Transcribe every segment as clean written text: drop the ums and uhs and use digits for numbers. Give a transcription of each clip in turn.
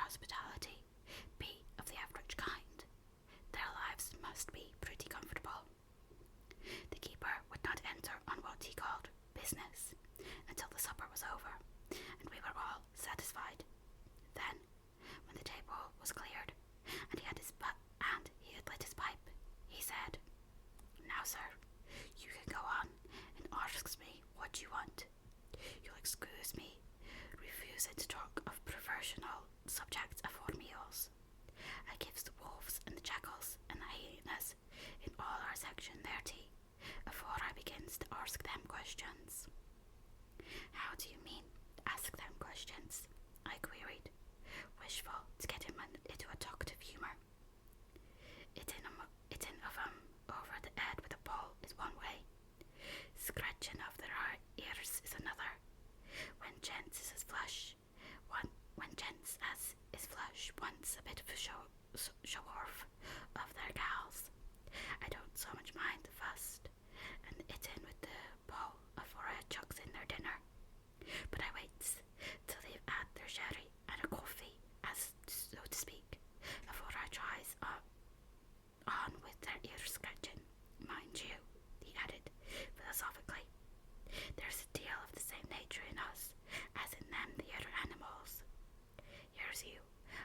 hospitality be of the average kind, their lives must be pretty comfortable. The keeper would not enter on what he called business until the supper was over, and we were all satisfied. Then, when the table was cleared, and he had lit his pipe, he said, "Now, sir, you can go on and ask me what you want. You'll excuse me refusing to talk of professional subjects afore meals. I gives the wolves and the jackals and the hyenas in all our section their tea afore I begins to ask them questions." "How do you mean, ask them questions?" I queried, wishful to get him into a talkative humour. Hitting of 'em over the head with a pole is one way. Scratching of their ears is another. When gents as is flush wants a bit of a show off of their gals. I don't so much mind the fust and hitting with the pole afore I chucks in their dinner, but I waits till they've had their sherry and a coffee, as so to speak, afore I tries on with their ear scratching. Mind you," he added philosophically, "there's a deal of the same nature in us as in them the other animals. Here's you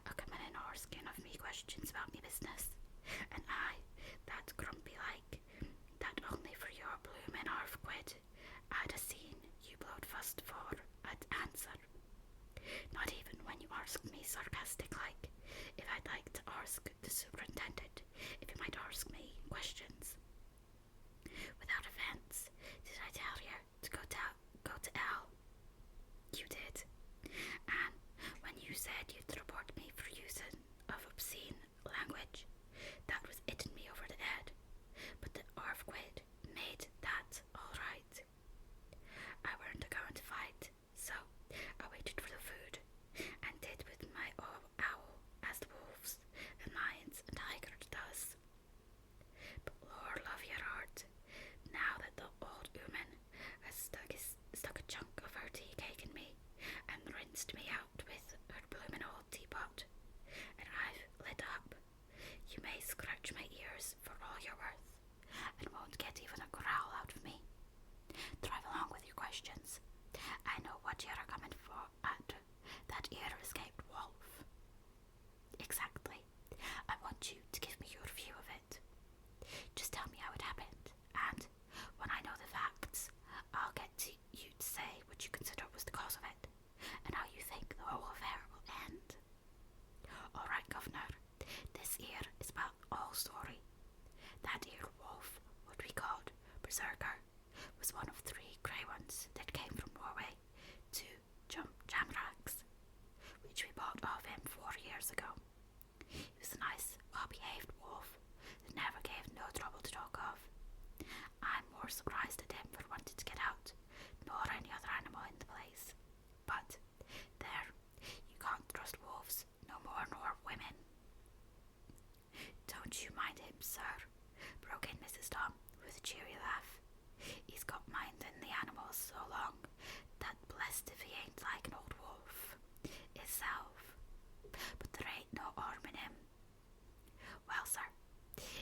a-coming and asking of me questions about me business, and I, that grumpy like, that only for your bloomin' £1/2 I'd a seen you blowed fust for I'd answer. Not even when you asked me sarcastic like if I'd like to ask the superintendent if he might ask me questions. Without offence, did I tell you to go to hell? You did. And when you said you'd report me for using of obscene language, that was hitting me over the head, but the £1/2 made that all right. I weren't going to fight, so I waited for the food, and did with my owl as the wolves and lions and tigers does. But Lord love your heart, now that the old woman has stuck a chunk of her tea cake in me, and rinsed me out with her bloomin' old teapot, and I've lit up, you may scratch my ears for all you're worth, and won't get even a growl out of me. Drive along with your questions. I know what you're coming for at that escaped wolf." "Exactly. I want you to give me your view of it. Just tell me how it happened, and when I know the facts, I'll get you to say what you consider was the cause of it, and how you think the whole affair will end." "All right, governor. This here is about the whole story. That here wolf, what we called Berserker, was one of 3 grey ones that came from Norway to Jamraks, which we bought off him 4 years ago. He was a nice, well-behaved wolf that never gave no trouble to talk of. I'm more surprised at him for wanting to get out, nor any other animal in the place. But there, you can't trust wolves no more nor women." "Don't you mind him, sir," broke in Mrs. Tom with a cheery laugh. "He's got minding the animals so long that blessed if he ain't like an old wolf hisself. But there ain't no harm in him. Well, sir,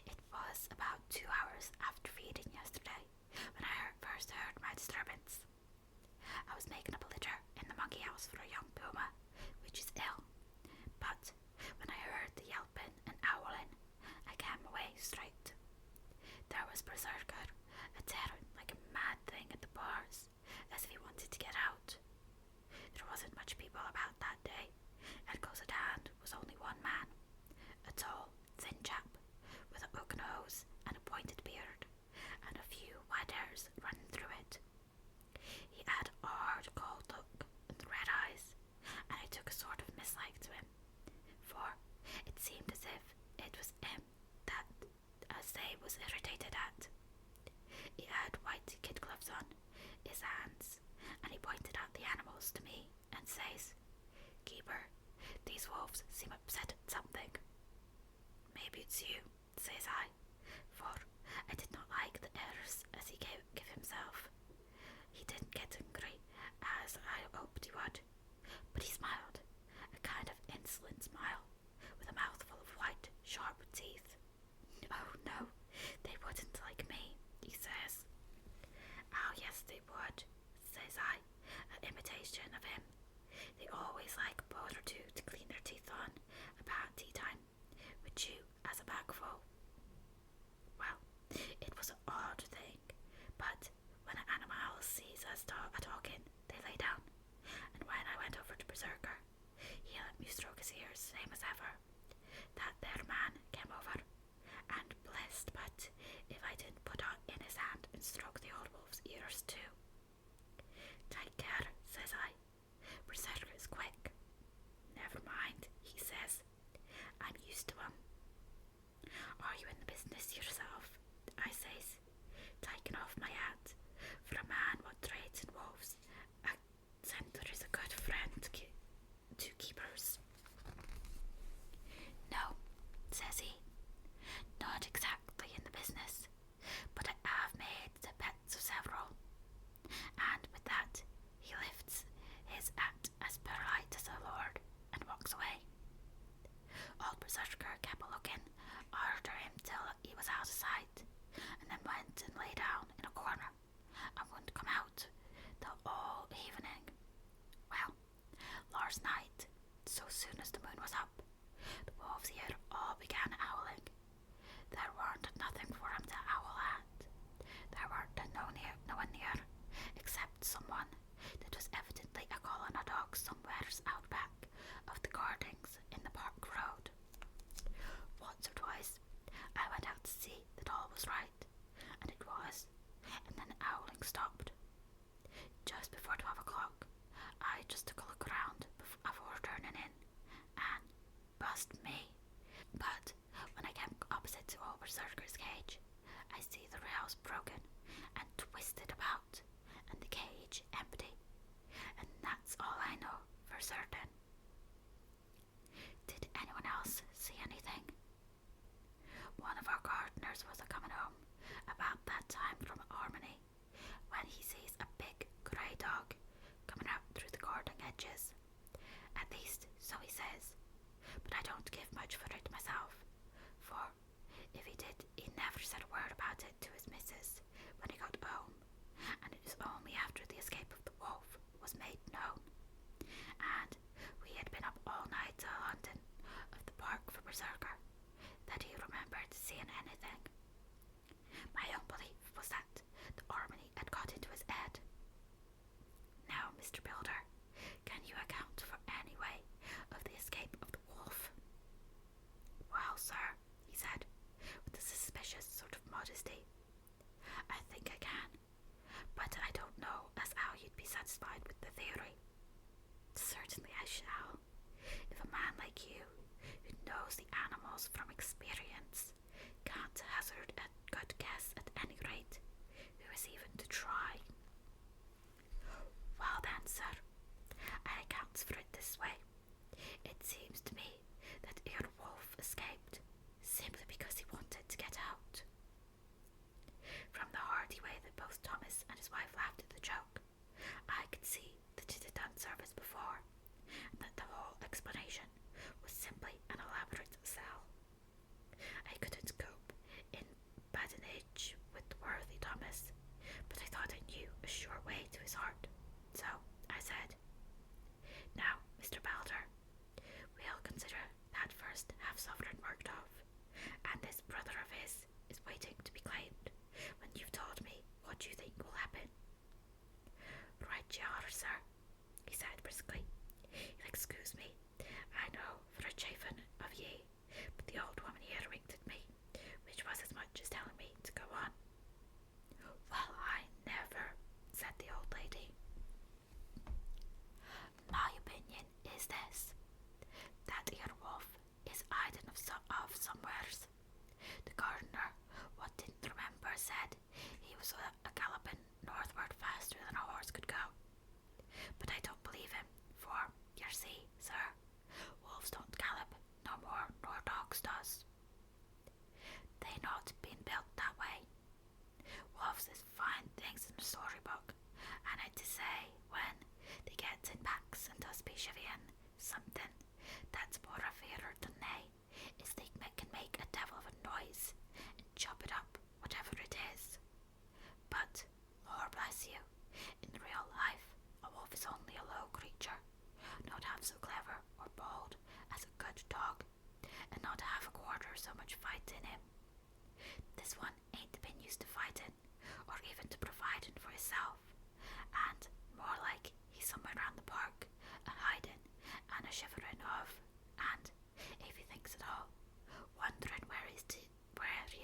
it was about 2 hours after feeding yesterday when I first heard my disturbance. I was making up a litter in the monkey house for a young puma, which is ill, but when I heard the yelping and owling, I came away straight. There was Berserker a-tearing like a mad thing at the bars, as if he wanted to get out. There wasn't much people about that day, and close at hand was only one man, a tall, thin chap, with a hook nose and a pointed beard, and a few white hairs running through it. He had a hard, cold look and red eyes, and I took a sort of mislike to him, for it seemed as if it was him that as they was irritated at. He had white kid gloves on his hands, and he pointed out the animals to me and says, 'Keeper, these wolves seem upset at something.' 'Maybe it's you,' says I, for I did not like the airs as he gave himself. He didn't get angry as I hoped he would, but he smiled, a kind of insolent smile, with a mouthful of white, sharp teeth. Oh no, they wouldn't like me, he says. Oh yes they would, says I, an imitation of him. They always like a bone or two to clean their teeth on about tea time, with you as a bagful. Well, it was an odd thing, but when an animal sees us talking, they lay down, and when I went over to Berserker, he let me stroke his ears, same as ever. That there man came over, and blessed but if I didn't put out in his hand and stroke the old wolf's ears too. Take care, says I. Berserker is quick. Never mind, he says. I'm used to him. Are you in the business yourself? I says, taking off my hat. For a man what trades in wolves, a centaur is a good friend to keepers. No, says he, not exactly in the business, but I have made the pets of several. And with that, he lifts his hat as polite as a lord and walks away. Old Berserker kept looking after him till he was out of sight, and then went and lay down in a corner and wouldn't come out till all evening. Well, last night, so soon as the moon was up, the wolves here all began howling. There weren't nothing for him to howl at. There weren't no one near, except someone that was evidently a calling a dog somewheres out back of the gardens in the park road. Once or twice I went out to see that all was right, and it was, and then the howling stopped. Just before 12 o'clock, I just took a look around before turning in, and bust me. But when I came opposite to old Berserker's cage, I see the rails broken and twisted about, and the cage empty, and that's all I know for certain. Did anyone else see anything? One of our gardeners was coming home about that time from Harmony, when he sees a big grey dog coming out through the garden edges. At least, so he says, but I don't give much for it myself, for if he did, he never said a word about it to his missus when he got home, and it was only after the escape of the wolf was made known, and we had been up all night to London of the park for Berserker, that he remembered seeing anything. My own belief was that the harmony had got into his head. Now, Mr. Builder, can you account for any way of the escape of the wolf? Well, sir, he said, with a suspicious sort of modesty, I think I can, but I don't know as how you'd be satisfied with the theory. Certainly I shall, if a man like you, who knows the animals from experience, can't hazard a good guess at any rate, who is even to try. Well then, sir, I account for it this way. It seems to me that your wolf escaped simply because he wanted to get out. From the hearty way that both Thomas and his wife laughed at the joke, I could see that it had done service before, and that the whole explanation was simply an elaborate sell. I couldn't cope in badinage with the worthy Thomas, but I thought I knew a sure way to his heart, so I said, now, Mr. Balder, we'll consider that first half-sovereign worked off, and this brother of his is waiting to be claimed when you've told me what you think will happen. Right you are, sir, he said briskly. You'll excuse me, I know, for a chafing of ye, but the old woman here winked at me, which was as much as telling me to go on. Well, I never, said the old lady. My opinion is this, that here wolf is hiding of somewheres. The gardener, what didn't remember, said he was a galloping so much fight in him. This one ain't been used to fighting, or even to providing for himself, and more like he's somewhere around the park, a hiding and a shivering of, and, if he thinks at all, wondering where he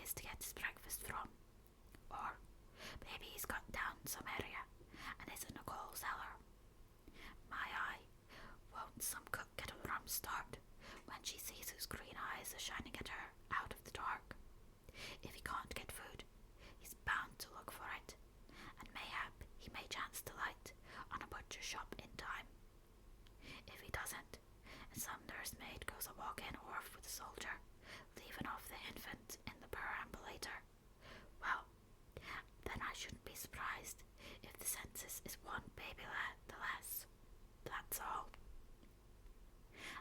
is to get his breakfast from. Or maybe he's got down some area and is in a coal cellar. My eye, won't some cook get a rum start when she sees whose green eyes are shining at her out of the dark? If he can't get food, he's bound to look for it, and mayhap he may chance to light on a butcher shop in time. If he doesn't, and some nursemaid goes a walk-in wharf with a soldier, leaving off the infant in the perambulator, well, then I shouldn't be surprised if the census is one baby the less. That's all.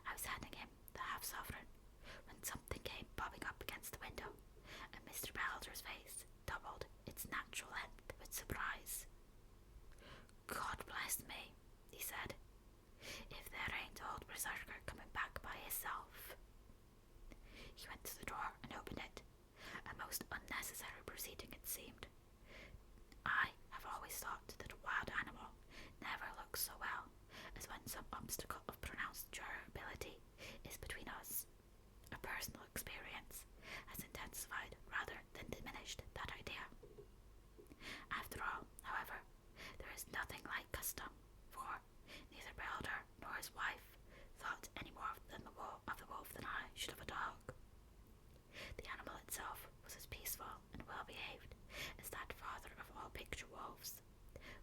I was handing him the half-sovereign when something came bobbing up against the window, and Mr. Beldur's face doubled its natural length with surprise. God bless me, he said, if there ain't old Berserker coming back by himself. He went to the door and opened it, a most unnecessary proceeding it seemed. I have always thought that a wild animal never looks so well as when some obstacle of pronounced durability is between us. A personal experience has intensified rather than diminished that idea. After all, however, there is nothing like custom, for neither Belder nor his wife thought any more of the wolf than I should of a dog. The animal itself was as peaceful and well-behaved as that father of all picture wolves,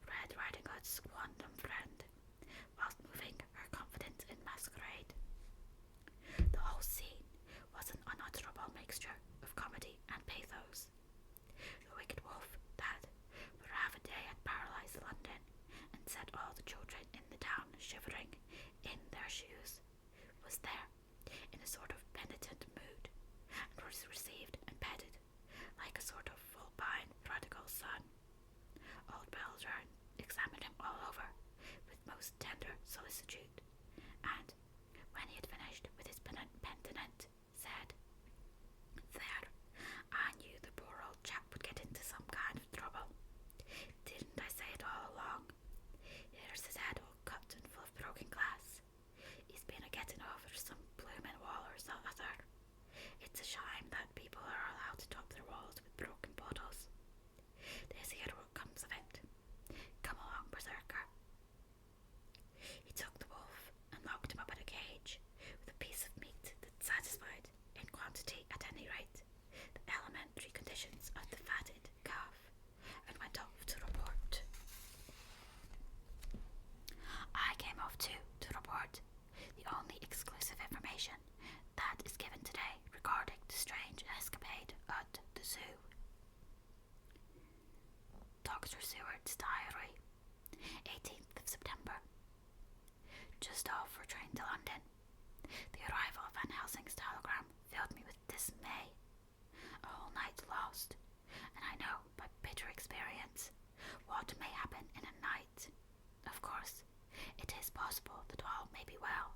Red Riding Hood's quondam friend, whilst moving her confident in masquerade. The whole scene was an unutterable mixture of comedy and pathos. The wicked wolf that, for half a day, had paralysed London and set all the children in the town shivering in their shoes, was there, in a sort of penitent mood, and was received and petted like a sort of full-pine prodigal son. Old Belder examined him all over with most tender solicitude, and, when he had finished with his penitence, said, "There, I knew the poor old chap would get into some kind of trouble. Didn't I say it all along? Here's his head all cut and full of broken glass. He's been a-getting over some bloomin' wall or so other. It's a shame that people are allowed to top their walls with broken bottles. This here what comes of it. Come along, Berserker." He took the wolf and locked him up in a cage, with a piece of meat that satisfied, in quantity at any rate, the elementary conditions of the fatted calf, and went off to report. I came off too to report the only exclusive information that is given today regarding the strange escapade at the zoo. Dr. Seward's Diary, 18th of September. Just off for train to London. The arrival of Van Helsing's telegram filled me with dismay. A whole night lost, and I know by bitter experience what may happen in a night. Of course, it is possible that all may be well,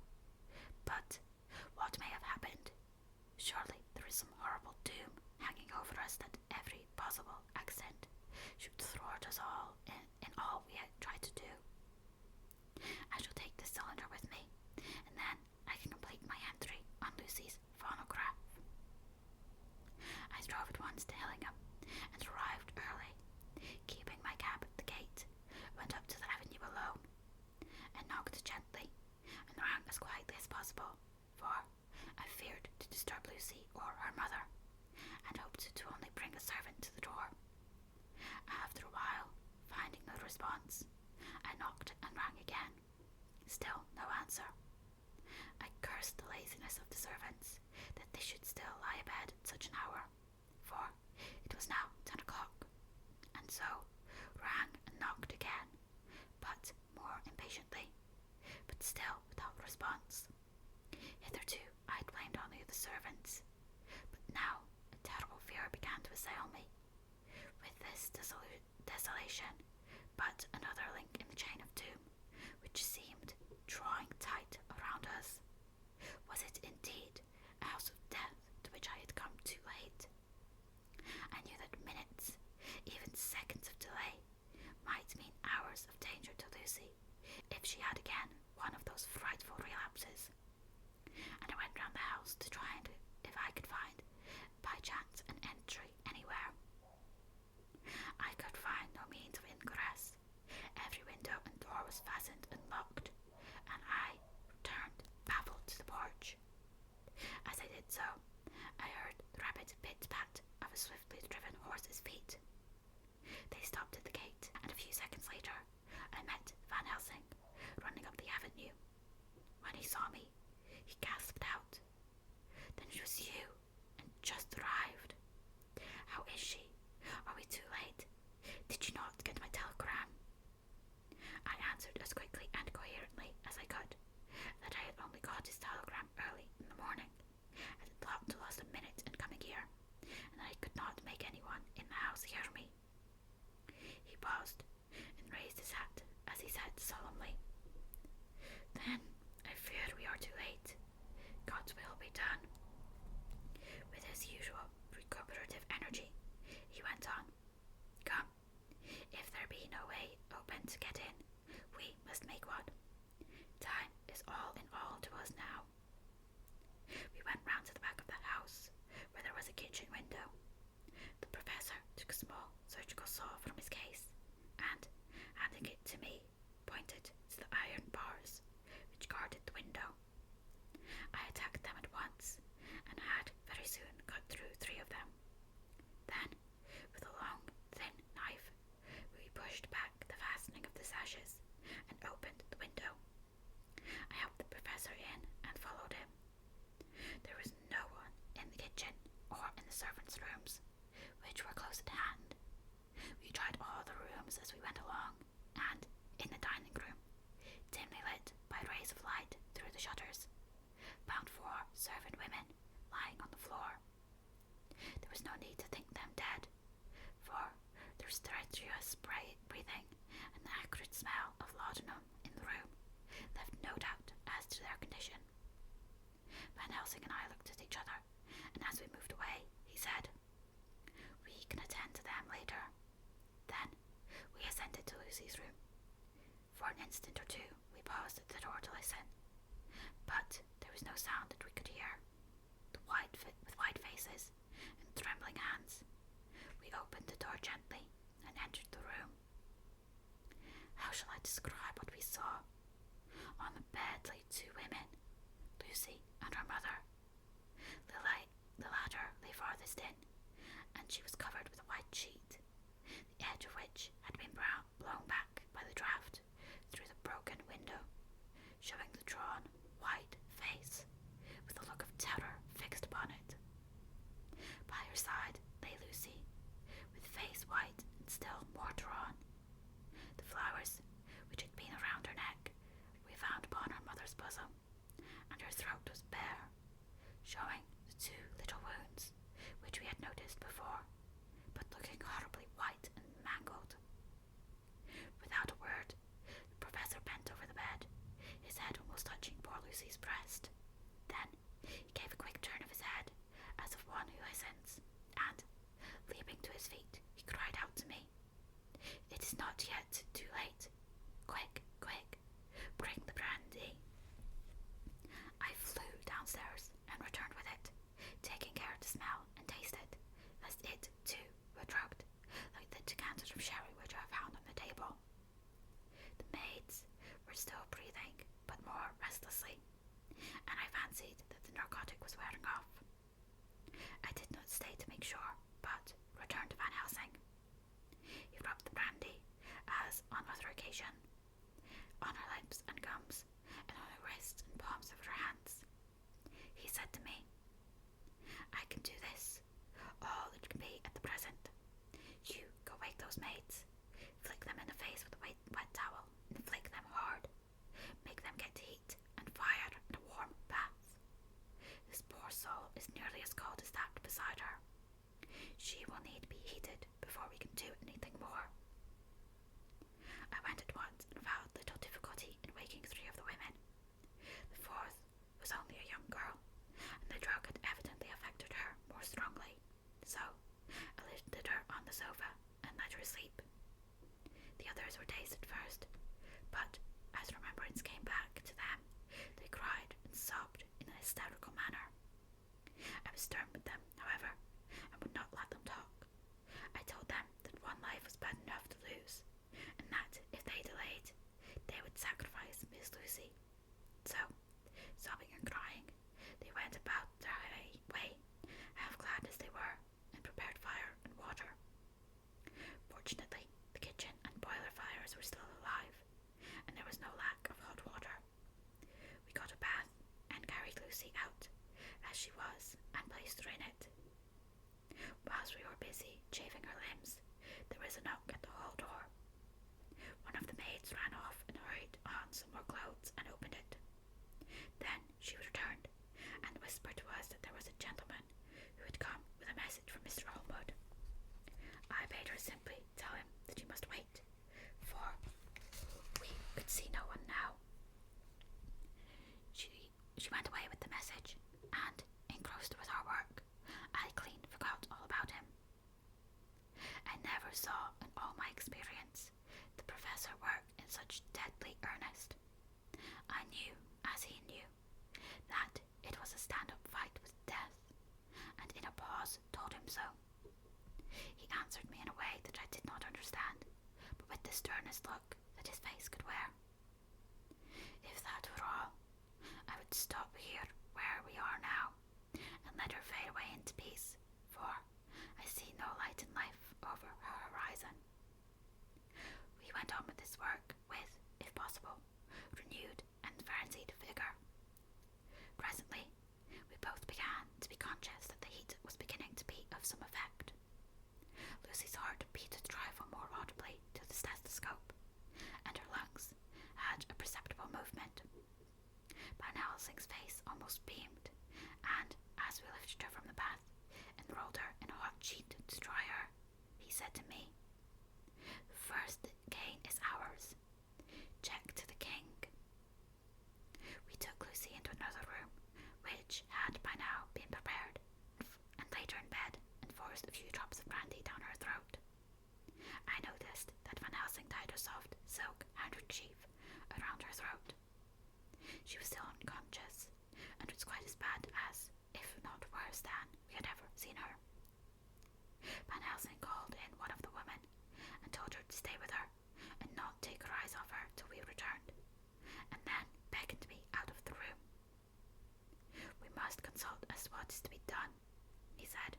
but what may have happened? Surely there is some horrible doom hanging over us that every possible accident should thwart us all in all we try to do. I shall take this cylinder with me, and then I can complete my entry on Lucy's phonograph. I drove at once to Hillingham, and arrived early, keeping my cab at the gate, went up to the avenue alone, and knocked gently, and rang as quietly as possible, for I feared to disturb Lucy or her mother, and hoped to only bring a servant to the door. After a while, finding no response, I knocked and rang again. Still no answer. I cursed the laziness of the servants, that they should still lie abed at such an hour, for it was now 10 o'clock, and so rang and knocked again, but more impatiently, but still without response. Hitherto I had blamed only the servants, but now a terrible fear began to assail me. With this desolation, but another link in the chain of doom, which seemed drawing tight around us. Was it indeed a house of death to which I had come was fastened and locked, and I turned baffled to the porch. As I did so, I heard the rapid pit-pat of a swiftly driven horse's feet. They stopped at the gate, and a few seconds later, I met Van Helsing running up the avenue. When he saw me, he gasped out, "Then it was you, and just arrived. How is she? Are we too late? Did you not get my telegram?" I answered as quickly and coherently as I could that I had only got his telegram early in the morning, and had thought to lost a minute in coming here, and that I could not make anyone in the house hear me. He paused and raised his hat as he said solemnly, "Then I fear we are too late. God's will be done." With his usual recuperative energy, he went on, "Come, if there be no way open to get in, we must make one. Time is all in all to us now." We went round to the back of the house, where there was a kitchen window. The professor took a small surgical saw from his case, and, handing it to me, pointed to the iron bars which guarded the window. I attacked them at once, and had very soon cut through 3 of them. Then, with a long, thin knife, we pushed back the fastening of the sashes and opened the window. I helped the professor in and followed him. There was no one in the kitchen or in the servants' rooms, which were close at hand. We tried all the rooms as we went along, and, in the dining room, dimly lit by rays of light through the shutters, found 4 servant women lying on the floor. There was no need to think them dead, for their stertorous breathing and the acrid smell of laudanum in the room left no doubt as to their condition. Van Helsing and I looked at each other, and as we moved away, he said, "We can attend to them later." Then we ascended to Lucy's room. For an instant or 2 we paused at the door to listen, but there was no sound that we could hear. With white faces and trembling hands, we opened the door gently and entered the room. How shall I describe what we saw? On the bed lay 2 women, Lucy and her mother. The latter lay farthest in, and she was covered with a white sheet, the edge of which had been blown back by the draught through the broken window, showing the drawn, white face, with a look of terror fixed upon it. By her side lay Lucy, with face white and still more drawn. The flowers, which had been around her neck, we found upon her mother's bosom, and her throat was bare, showing the 2 little wounds which we had noticed before, but looking horribly white and mangled. Without a word, the professor bent over the bed, his head almost touching poor Lucy's breast. Then he gave a quick turn of his head, as of one who listens, and, leaping to his feet, he cried out to me, "It is not yet too late. Quick, quick, bring the brandy." I flew downstairs and returned with it, taking care to smell and taste it, lest it, too, were drugged, like the decanters of sherry which I found on the table. The maids were still breathing, but more restlessly, and I fancied that the narcotic was wearing off. I did not stay to make sure, but returned to Van Helsing. He rubbed the brandy, as on other occasion, on her lips and gums, and on her wrists and palms of her hands. He said to me, "I can do this, all it can be at the present. You go wake those maids, flick them in the face with a wet towel, and flick them hard. Make them get heat and fire and a warm bath. This poor soul is nearly as cold as that beside her. She will need to be heated before we can do anything more." I went at once and found little difficulty in waking 3 of the women. The 4th was only a young girl, and the drug had evidently affected her more strongly, so I lifted her on the sofa and let her sleep. The others were dazed at first, but as remembrance came back to them, they cried and sobbed in a hysterical manner. I was stern with them, however, and would not let them talk. I told them that one life was bad enough to lose, and that if they delayed, they would as she was and placed her in it. Whilst we were busy shaving her limbs, there was a knock at the hall door. One of the maids ran off and hurried on some more clothes and opened it. Then she returned and whispered to us that there was a gentleman who had come with a message from Mr. Holmwood. I bade her simply tell him that he must wait, for we could see no one now. She went away with the message, and, engrossed with her work, I clean forgot all about him. I never saw, in all my experience, the professor work in such deadly earnest. I knew, as he knew, that it was a stand-up fight with death, and in a pause told him so. He answered me in a way that I did not understand, but with the sternest look that his face could wear. If that were all, I would stop here where we are now, and let her fade away into peace, for I see no light in life over her horizon. We went on with this work with, if possible, renewed and frenzied vigour. Presently, we both began to be conscious that the heat was beginning to be of some effect. Lucy's heart beat a trifle more audibly to the stethoscope, and her lungs had a perceptible movement. Van Helsing's face almost beamed, and as we lifted her from the bath and rolled her in a hot sheet to dry her, he said to me, "The first gain is ours. Check to the king." We took Lucy into another room, which had by now been prepared, and laid her in bed and forced a few drops of brandy down her throat. I noticed that Van Helsing tied a soft silk handkerchief around her throat. She was still unconscious, and was quite as bad as, if not worse than, we had ever seen her. Van Helsing called in one of the women, and told her to stay with her, and not take her eyes off her till we returned, and then beckoned me out of the room. "We must consult as what is to be done," he said,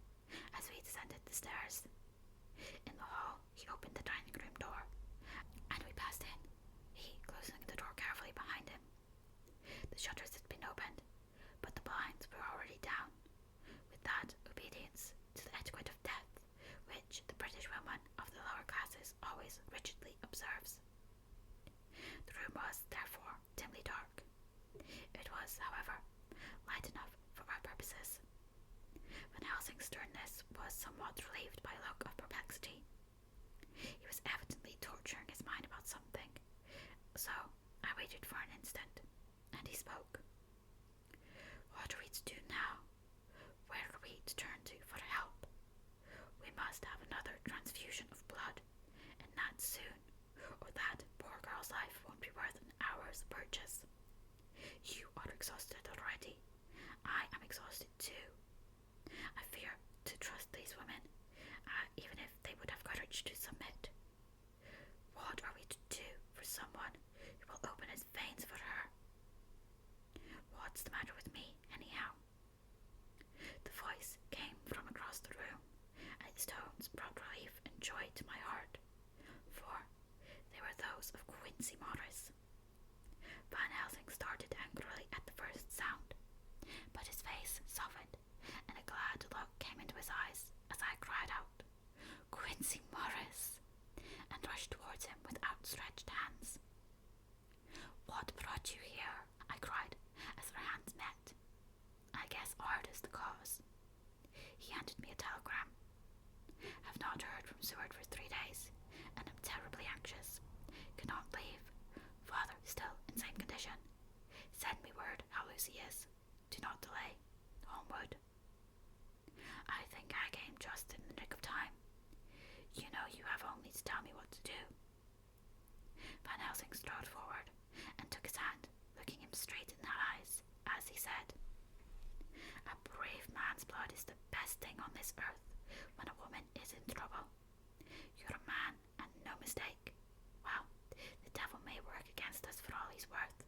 as we descended the stairs. In the hall, he opened the dining room door, and we passed in, he closing the door carefully behind him. The shutters had been opened, but the blinds were already down, with that obedience to the etiquette of death which the British woman of the lower classes always rigidly observes. The room was, therefore, dimly dark. It was, however, light enough for our purposes. Van Helsing's sternness was somewhat relieved by a look of perplexity. He was evidently torturing his mind about something, so I waited for an instant, and he spoke. "What are we to do now? Where are we to turn to for help? We must have another transfusion of blood, and that soon, or that poor girl's life won't be worth an hour's purchase. You are exhausted already. I am exhausted too. I fear to trust these women, even if they would have courage to submit. What are we to do for someone who will open his veins for her? What's the matter with me, anyhow?" The voice came from across the room, and its tones brought relief and joy to my heart, for they were those of Quincy Morris. Van Helsing started angrily at the first sound, but his face softened, and a glad look came into his eyes as I cried out, "Quincy Morris!" and rushed towards him with outstretched hands. "What brought you here?" I cried, as our hands met. "I guess art is the cause." He handed me a telegram. "Have not heard from Seward for 3 days, and am terribly anxious. Cannot leave. Father still in same condition. Send me word how Lucy is. Do not delay. Holmwood." I think I came just in the nick of time. You know you have only to tell me what to do. Van Helsing strode forward and took his hand, looking him straight in the eyes, as he said, "A brave man's blood is the best thing on this earth when a woman is in trouble. You're a man, and no mistake. Well, the devil may work against us for all he's worth,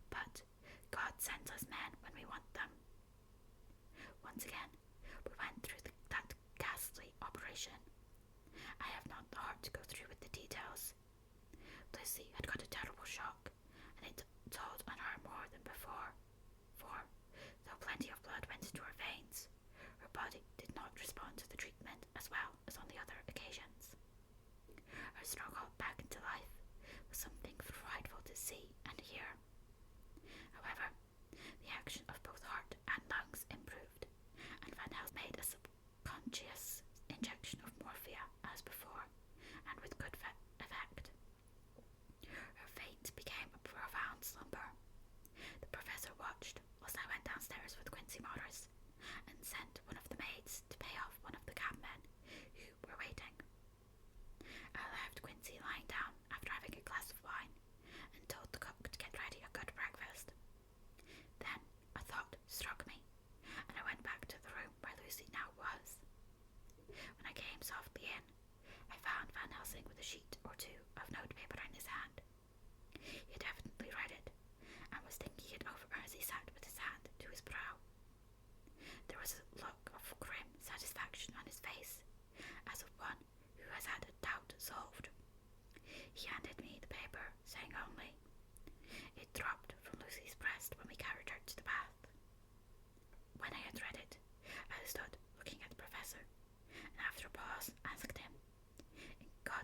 but God sends us men when we want them." Once again, we went through that ghastly operation. I have not the heart to go through with the details. Lucy had got a terrible shock, and it told on her more than before, for, though plenty of blood went into her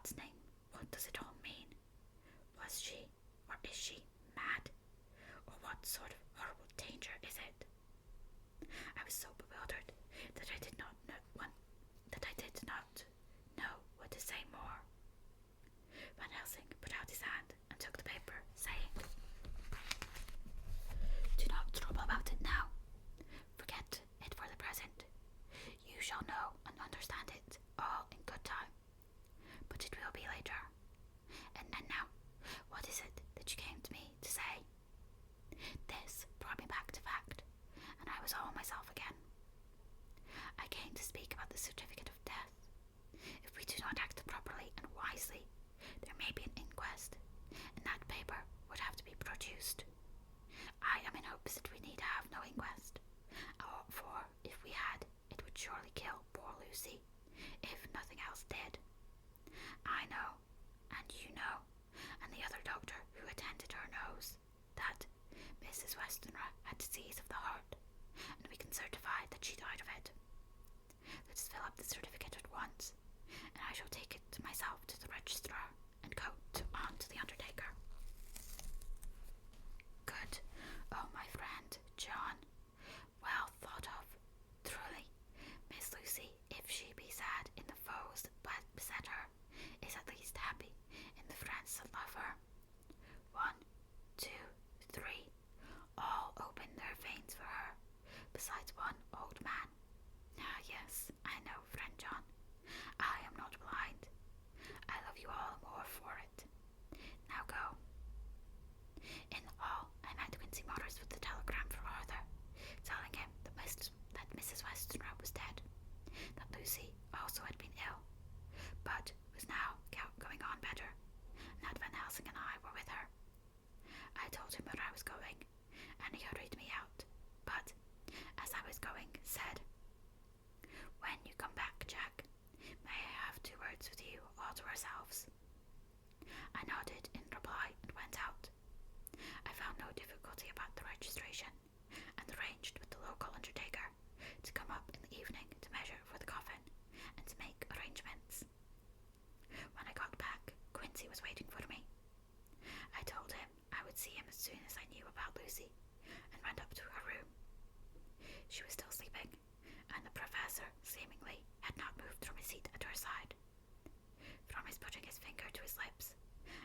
God's name, what does it all mean? Was she, or is she, mad? Or what sort of horrible danger is it? I was so bewildered that I did not know what to say more. Van Helsing put out his hand and took the paper, saying, "Do not trouble about it now. Forget it for the present. You shall know and understand it all in good time. But it will be later. And now, what is it that you came to me to say?" This brought me back to fact, and I was all myself again. "I came to speak about the certificate of death. If we do not act properly and wisely, there may be an inquest, and that paper would have to be produced. I am in hopes that we need have no inquest, for if we had, it would surely kill poor Lucy, if nothing else did. I know, and you know, and the other doctor who attended her knows, that Mrs. Westenra had disease of the heart, and we can certify that she died of it. Let's fill up the certificate at once, and I shall take it myself to the registrar and go on to the undertaker." "Good. Oh, my friend, John. Well thought of. Truly, Miss Lucy, if she be sad in the foes that beset her, is at least happy in the friends that love her. 1, 2, 3, all open their veins for her, besides one old man. Ah, yes, I know, friend John. I am not blind. I love you all more for it. Now go." In the hall, I met Quincy Morris with the telegram for Arthur, telling him that Mrs. Westenra was dead, that Lucy also had been ill, but was now going on better, and that Van Helsing and I were with her. I told him where I was going, and he hurried me out, but, as I was going, said, "When you come back, Jack, may I have 2 words with you all to ourselves?" I nodded in reply and went out. I found no difficulty about the registration, and arranged with the local undertaker to come up in the evening to measure for the coffin and to make arrangements. When I got back, Quincy was waiting for me. I told him I would see him as soon as I knew about Lucy, and went up to her room. She was still sleeping, and the professor, seemingly, had not moved from his seat at her side. From his putting his finger to his lips,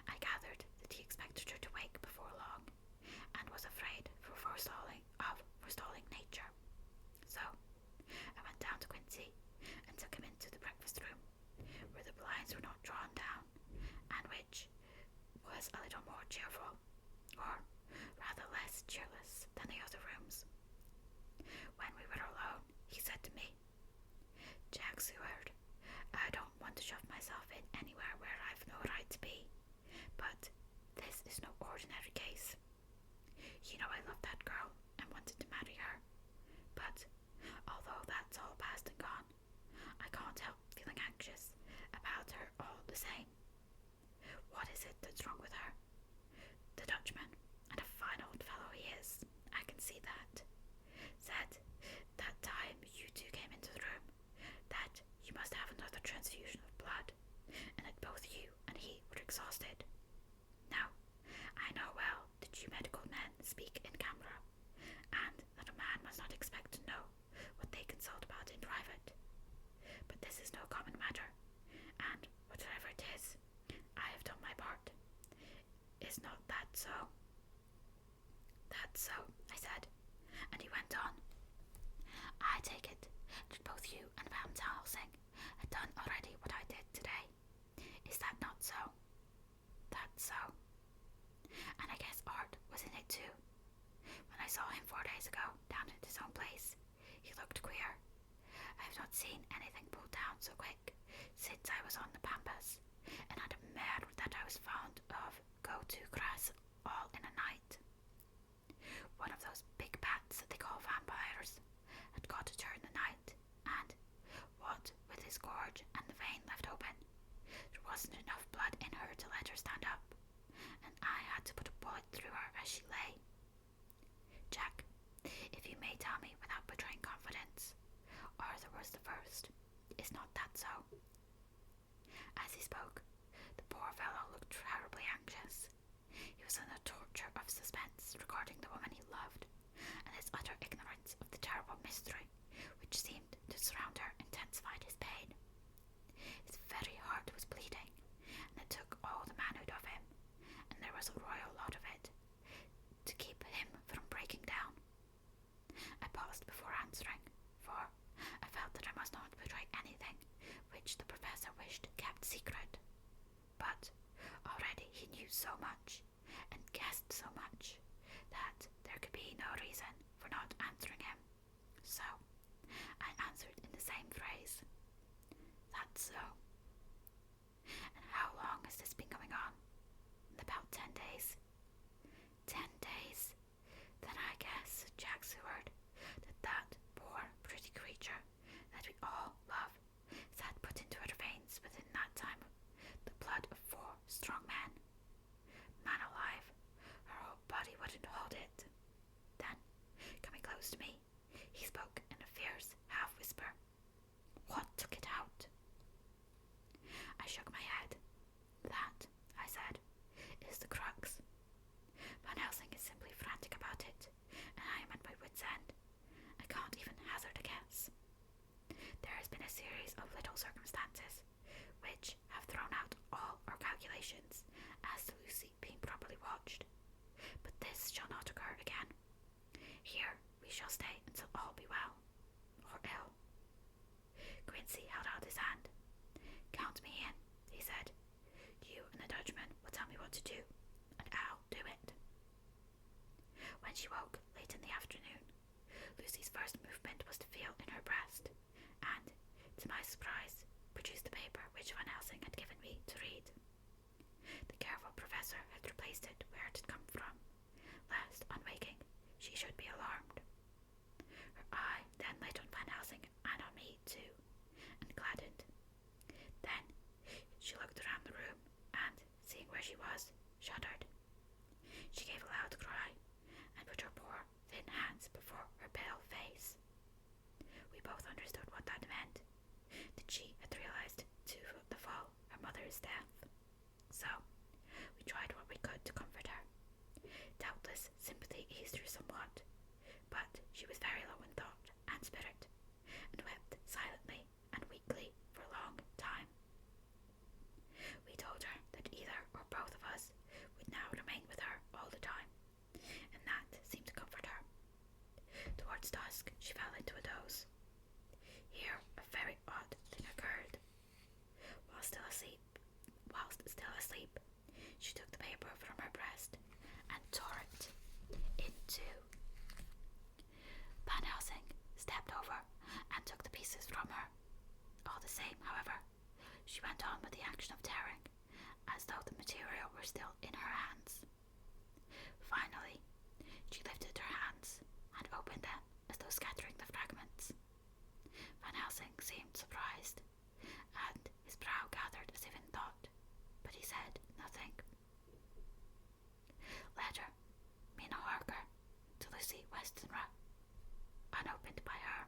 I gathered that he expected her to wake before long, and was afraid of forestalling nature. So, I went down to Quincy, and took him into the breakfast room, where the blinds were not drawn down, and which was a little more cheerful, or rather less cheerless than the other rooms. When we were alone, he said to me, "Jack Seward, I don't want to shove myself in anywhere where I've no right to be, but this is no ordinary case. You know I love that girl and wanted to marry her, but although that's all past and gone, I can't help feeling anxious about her all the same. What is it that's wrong with her? The Dutchman, and a fine old fellow he is, I can see that, said that time you 2 came into the room that you must have another transfusion of blood, and that both you and he were exhausted. Now, I know well that you medical men speak in camera, and that a man must not expect to know what they consult about in private. But this is no common matter, and whatever it is, I have done my part. Is not that so?" "That's so," I said, and he went on. "I take it that both you and Van Helsing had done already what I did today. Is that not so?" "That's so." "And I guess Art was in it too. When I saw him 4 days ago down at his own place, he looked queer. I have not seen anything pulled down so quick since I was on the Pampas, and had a mare that I was fond of go to grass all in a night. One of those big bats that they call vampires had got at her in the night, and, what with his gorge and the vein left open, there wasn't enough blood in her to let her stand up, and I had to put a bullet through her as she lay. Jack, if you may tell me without betraying confidence, Arthur was the first. Is not that so?" As he spoke, voice recording the woman he loved, and his utter ignorance of the terrible mystery which seemed to surround her intensified his pain. His very heart was bleeding, and it took all the manhood of him, and there was a royal lot of it, to keep him from breaking down. I paused before answering, for I felt that I must not betray anything which the professor wished kept secret. But already he knew so much, and guessed so much, that there could be no reason for not answering him. So I answered in the same phrase. That's so. And how long has this been going on? About 10 days. 10 days? Then I guess Jack Seward, that poor pretty creature that we all love, had put into her veins within that time the blood of 4 strong men. Man alive, her whole body wouldn't hold it. Then, coming close to me, he spoke in a fierce half-whisper. What took it out? I shook my head. That, I said, is the crux. Van Helsing is simply frantic about it, and I am at my wit's end. I can't even hazard a guess. There has been a series of little circumstances which have thrown out all our calculations as to Lucy being properly watched, but this shall not occur again. Here we shall stay until all be well, or ill. Quincy held out his hand. Count me in, he said. You and the Dutchman will tell me what to do, and I'll do it. When she woke late in the afternoon, Lucy's first movement was to feel in her breast, and, to my surprise, produced the paper which Van Helsing had given me to read. The careful professor had replaced it where it had come from, lest, on waking, she should be alarmed. Her eye then lit on Van Helsing and on me too, and gladdened. Then she looked around the room, and, seeing where she was, shuddered. She gave a loud cry, and put her poor, thin hands before her pale face. We both understood what that meant, that she had realized to the full her mother's death. So, we tried what we could to comfort her. Doubtless sympathy eased her somewhat, but she was very low in thought and spirit, and wept silently and weakly for a long time. We told her that either or both of us would now remain with her all the time, and that seemed to comfort her. Towards dusk she fell into a doze. Here a very odd thing occurred. While still asleep, she took the paper from her breast and tore it in two. Van Helsing stepped over and took the pieces from her. All the same, however, she went on with the action of tearing, as though the material were still in her hands. Finally, she lifted her hands and opened them as though scattering the fragments. Van Helsing seemed surprised, and his brow gathered as if in thought, but he said nothing. Letter, Mina Harker, to Lucy Westenra, unopened by her.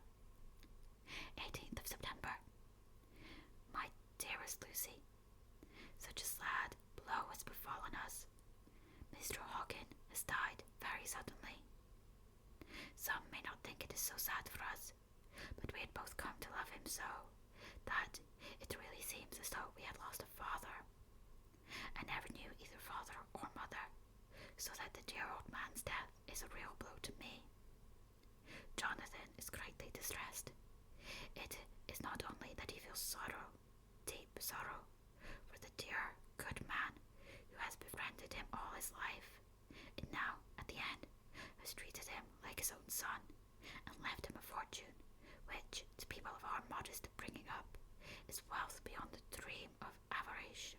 18th of September. My dearest Lucy, such a sad blow has befallen us. Mr. Hawkin has died very suddenly. Some may not think it is so sad for us, but we had both come to love him so, that it really seems as though we had lost a father. I never knew either father or mother, so that the dear old man's death is a real blow to me. Jonathan is greatly distressed. It is not only that he feels sorrow, deep sorrow, for the dear, good man who has befriended him all his life, and now, at the end, has treated him like his own son, and left him a fortune, which, to people of our modest bringing up, is wealth beyond the dream of avarice.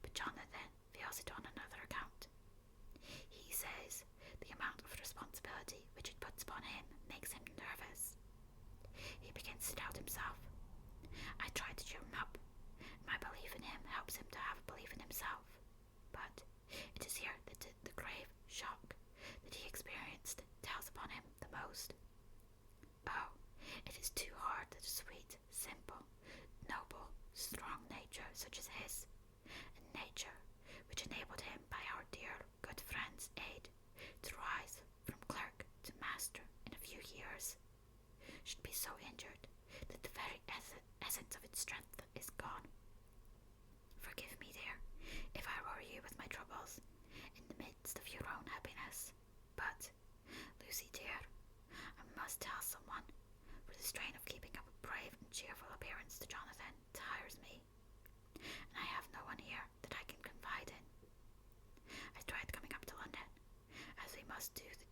But Jonathan feels it on another account. He says the amount of responsibility which it puts upon him makes him nervous. He begins to doubt himself. I try to cheer him up. My belief in him helps him to have a belief in himself. But it is here that the grave shock that he experienced tells upon him the most. Oh, it is too hard that a sweet, simple, noble, strong nature such as his, a nature which enabled him by our dear good friend's aid should be so injured that the very essence of its strength is gone. Forgive me, dear, if I worry you with my troubles in the midst of your own happiness. But, Lucy dear, I must tell someone, for the strain of keeping up a brave and cheerful appearance to Jonathan tires me, and I have no one here that I can confide in. I tried coming up to London, as we must do the